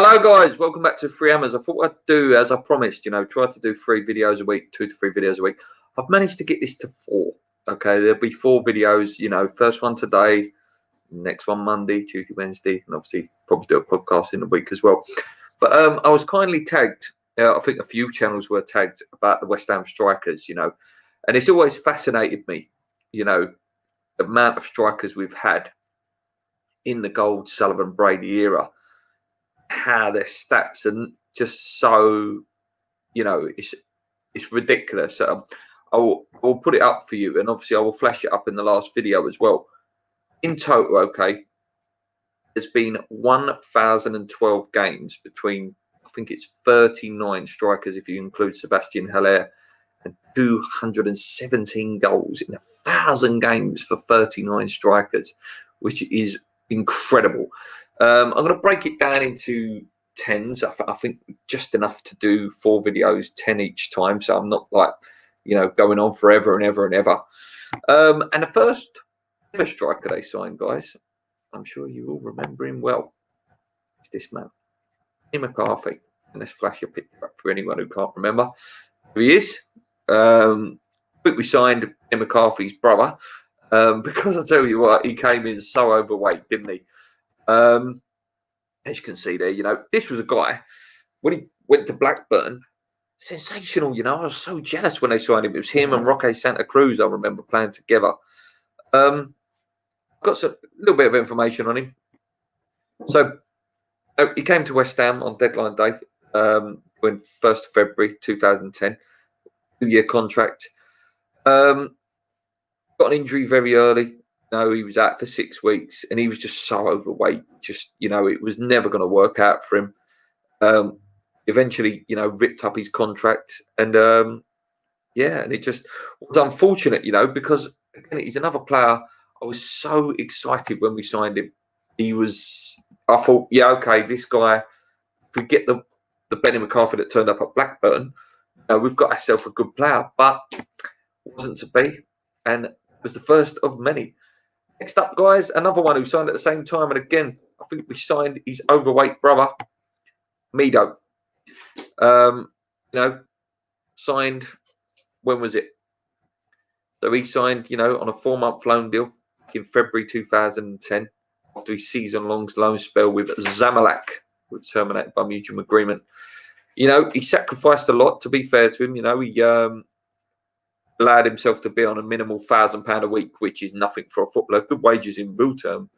Hello guys, welcome back to Free Hammers. I thought I'd do as I promised, try to do 3 videos a week, 2 to 3 videos a week. I've managed to get this to 4. Okay, there'll be 4 videos, first one today, next one Monday, Tuesday, Wednesday, and obviously probably do a podcast in the week as well. But I was kindly tagged, I think a few channels were tagged about the West Ham strikers, and it's always fascinated me, the amount of strikers we've had in the Gold, Sullivan, Brady era. How their stats are just so, it's ridiculous. I will put it up for you, and obviously I will flash it up in the last video as well. In total, okay, there's been 1,012 games between, I think it's 39 strikers if you include Sebastian Haller, and 217 goals in 1,000 games for 39 strikers, which is incredible. I'm going to break it down into 10s. I think just enough to do 4 videos, 10 each time. So I'm not like, going on forever and ever and ever. And the first ever striker they signed, guys, I'm sure you all remember him well. It's this man, Ian McCarthy. And let's flash a picture up for anyone who can't remember who he is. I think we signed Ian McCarthy's brother because I tell you what, he came in so overweight, didn't he? As you can see there, this was a guy when he went to Blackburn, sensational. I was so jealous when they signed him. It was him and Roque Santa Cruz. I remember playing together. Got a little bit of information on him. So he came to West Ham on deadline day, when 1st of February 2010, 2-year contract. Got an injury very early. He was out for 6 weeks, and he was just so overweight. Just, it was never going to work out for him. Eventually, ripped up his contract, and and it just was unfortunate, because again, he's another player. I was so excited when we signed him. I thought, yeah, okay, this guy, if we get the Benny McCarthy that turned up at Blackburn, we've got ourselves a good player, but it wasn't to be, and it was the first of many. Next up, guys, another one who signed at the same time, and again, I think we signed his overweight brother, Mido. Signed, when was it? So he signed, on a 4-month loan deal in February 2010 after his season-long loan spell with Zamalek, which terminated by mutual agreement. He sacrificed a lot, to be fair to him. He allowed himself to be on a minimal £1,000 a week, which is nothing for a footballer. Good wages in real term,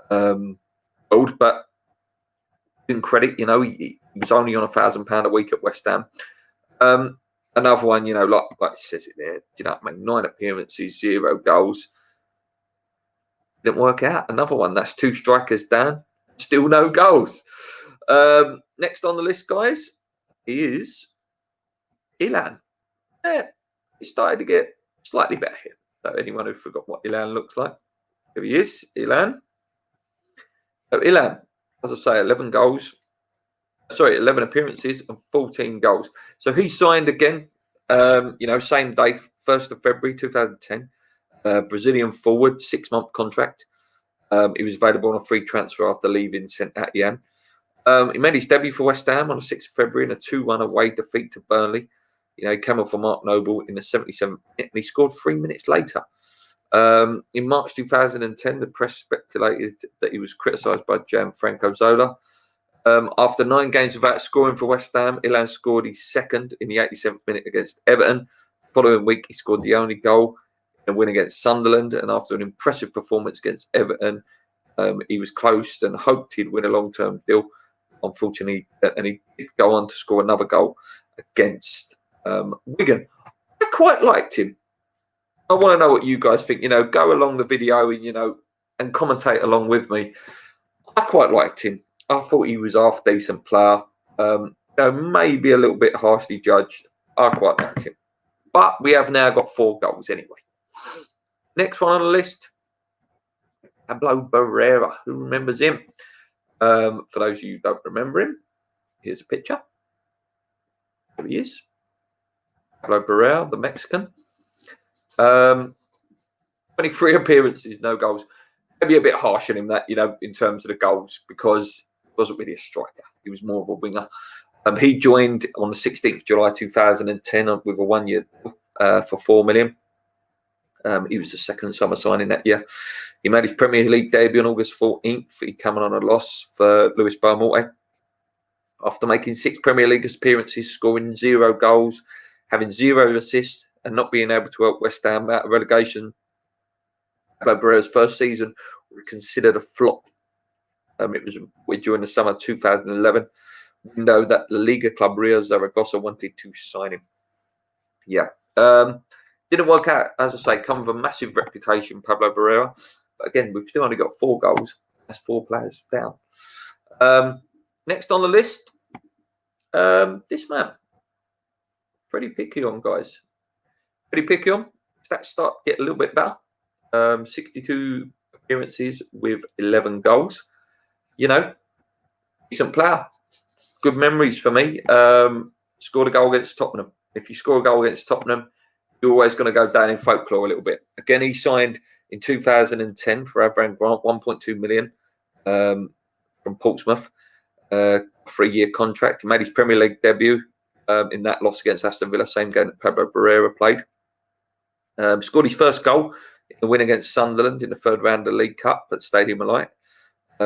but in credit, he was only on £1,000 a week at West Ham. Another one, like it says it there, 9 appearances, 0 goals. Didn't work out. Another one, that's 2 strikers down, still no goals. Next on the list, guys, is Ilan. Yeah, he started to get slightly better here. So anyone who forgot what Ilan looks like, here he is, Ilan. So Ilan, as I say, 11 appearances and 14 goals. So he signed again, same day, 1st of February 2010. Brazilian forward, 6-month contract. He was available on a free transfer after leaving St Etienne. He made his debut for West Ham on the 6th of February in a 2-1 away defeat to Burnley. He came off for Mark Noble in the 77th minute, and he scored 3 minutes later. In March 2010, the press speculated that he was criticised by Gianfranco Zola. After 9 games without scoring for West Ham, Ilan scored his 2nd in the 87th minute against Everton. The following week, he scored the only goal in a win against Sunderland, and after an impressive performance against Everton, he was close and hoped he'd win a long-term deal. Unfortunately, and he did go on to score another goal against Wigan. I quite liked him. I want to know what you guys think. Go along the video and commentate along with me. I quite liked him. I thought he was half decent player. Maybe a little bit harshly judged. I quite liked him. But we have now got 4 goals anyway. Next one on the list, Hablo Barrera. Who remembers him? For those of you who don't remember him, here's a picture. There he is. Hablo Barrera, the Mexican. 23 appearances, no goals. Maybe a bit harsh on him that, in terms of the goals, because wasn't really a striker. He was more of a winger. He joined on the 16th of July 2010 with a 1 year for $4 million. He was the second summer signing that year. He made his Premier League debut on August 14th. He came on a loss for Luis Belmonte. After making 6 Premier League appearances, scoring 0 goals, having 0 assists, and not being able to help West Ham out of relegation, Hablo Barrera's first season was considered a flop. It was during the summer 2011 window that La Liga club Real Zaragoza wanted to sign him. Yeah. Didn't work out, as I say, come with a massive reputation, Hablo Barrera. But again, we've still only got 4 goals. That's 4 players down. Next on the list, this man. Pretty picky on, guys. Pretty picky on. Stats start to get a little bit better. 62 appearances with 11 goals. You know, decent player. Good memories for me. Scored a goal against Tottenham. If you score a goal against Tottenham, you're always going to go down in folklore a little bit. Again, he signed in 2010 for Avram Grant, 1.2 million from Portsmouth, 3-year contract. He made his Premier League debut in that loss against Aston Villa, same game that Hablo Barrera played. Scored his first goal in the win against Sunderland in the 3rd round of the League Cup at Stadium of Light.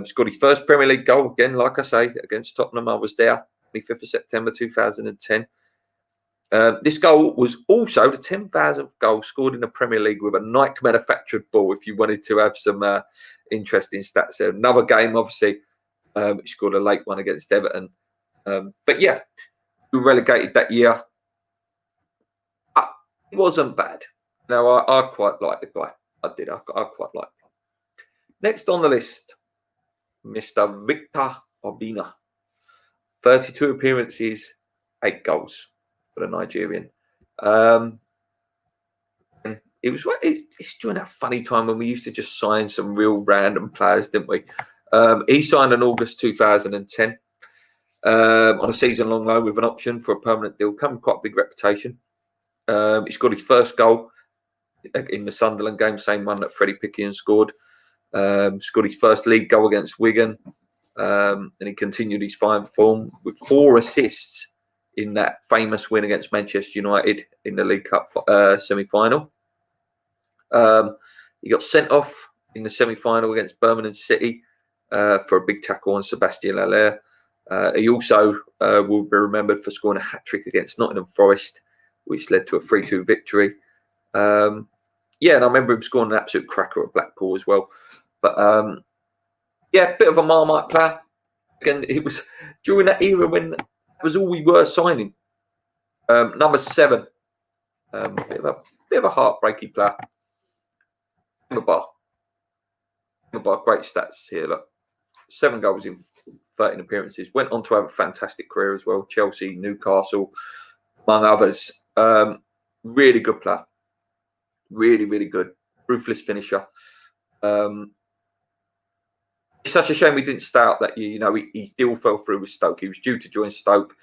Scored his first Premier League goal, again, like I say, against Tottenham. I was there, 25th of September 2010. This goal was also the 10,000th goal scored in the Premier League with a Nike manufactured ball, if you wanted to have some interesting stats there. Another game, obviously, he scored a late one against Everton. But yeah, we were relegated that year. It wasn't bad. No, I quite liked the guy. I did. I quite liked him. Next on the list, Mr. Victor Abina. 32 appearances, 8 goals for the Nigerian. It's during that funny time when we used to just sign some real random players, didn't we? He signed in August 2010 on a season-long loan with an option for a permanent deal. Come with quite a big reputation. He scored his first goal in the Sunderland game, same one that Freddie Pickian scored. Scored his first league goal against Wigan. And he continued his fine form with 4 assists in that famous win against Manchester United in the League Cup semi-final. He got sent off in the semi-final against Birmingham City for a big tackle on Sebastian Haller. He also will be remembered for scoring a hat-trick against Nottingham Forest, which led to a 3-2 victory. Yeah, and I remember him scoring an absolute cracker at Blackpool as well. But yeah, a bit of a Marmite player. Again, it was during that era when that was all we were signing. Number 7, bit of a heartbreaking player. Bar, great stats here. Look, 7 goals in 13 appearances. Went on to have a fantastic career as well. Chelsea, Newcastle, among others. Really good player. Really, really good. Ruthless finisher. It's such a shame we didn't stay up that year. You know, he still fell through with Stoke. He was due to join Stoke.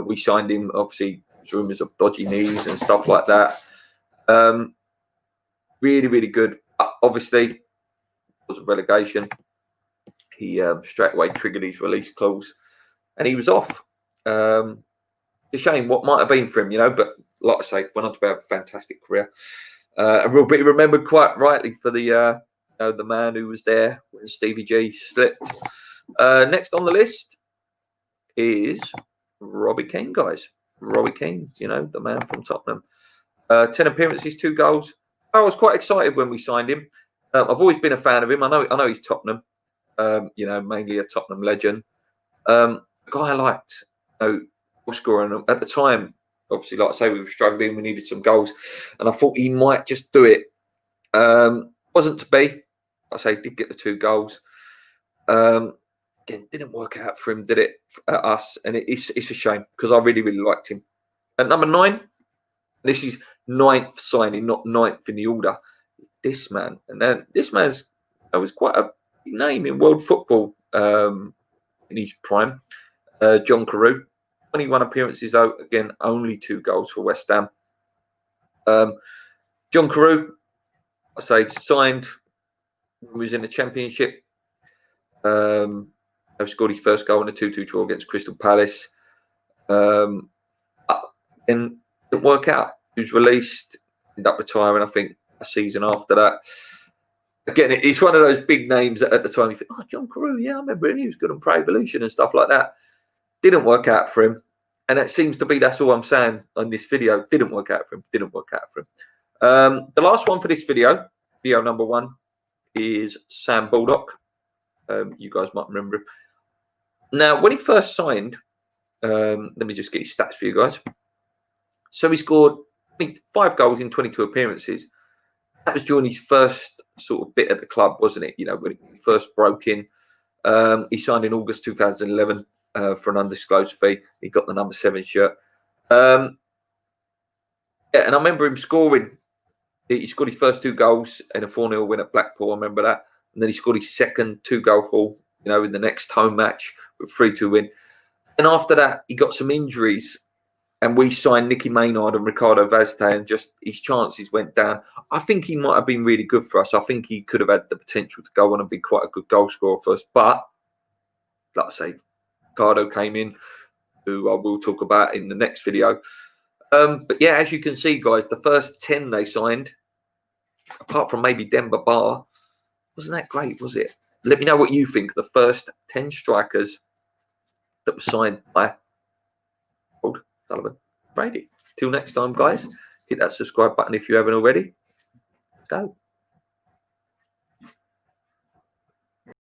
We signed him. Obviously, there's rumours of dodgy knees and stuff like that. Really, really good. Obviously, it was a relegation. He straight away triggered his release clause, and he was off. It's a shame what might have been for him, you know. But like I say, went on to have a fantastic career, and will be remembered quite rightly for the man who was there when Stevie G slipped. Next on the list is Robbie Kane, guys. Robbie Kane, you know, the man from Tottenham. 10 appearances, 2 goals. I was quite excited when we signed him. I've always been a fan of him. I know he's Tottenham. You know, mainly a Tottenham legend. A guy I liked, you know, goal scoring at the time. Obviously, like I say, we were struggling. We needed some goals, and I thought he might just do it. Wasn't to be. I say did get the 2 goals. Again, didn't work out for him, did it? At us, and it's a shame because I really, really liked him. At number 9, this is 9th signing, not 9th in the order. This man, and then this man's was quite a big name in world football in his prime. John Carew, 21 appearances out, again, only 2 goals for West Ham. John Carew, I say, signed when he was in the Championship. Scored his first goal in a 2-2 draw against Crystal Palace. And didn't work out. He was released, ended up retiring, I think, a season after that. Again, it's one of those big names that at the time you think, oh, John Carew, yeah, I remember him. He was good on Pro Evolution and stuff like that. Didn't work out for him. And that seems to be, that's all I'm saying on this video. Didn't work out for him. Didn't work out for him. The last one for this video number 1, is Sam Bulldog. You guys might remember him. Now, when he first signed, let me just get his stats for you guys. So he scored 5 goals in 22 appearances. That was during his first sort of bit at the club, wasn't it? You know, when he first broke in. He signed in August 2011 for an undisclosed fee. He got the number 7 shirt. Yeah, and I remember him scoring. He scored his first 2 goals in a 4-0 win at Blackpool. I remember that. And then he scored his second 2-goal haul, you know, in the next home match with 3-2 win. And after that, he got some injuries. And we signed Nicky Maynard and Ricardo Vazte, and just his chances went down. I think he might have been really good for us. I think he could have had the potential to go on and be quite a good goal scorer for us. But, like I say, Ricardo came in, who I will talk about in the next video. But yeah, as you can see, guys, the first 10 they signed, apart from maybe Demba Ba, wasn't that great, was it? Let me know what you think of the first 10 strikers that were signed by Sullivan Brady. Till next time, guys, hit that subscribe button if you haven't already. Let's go.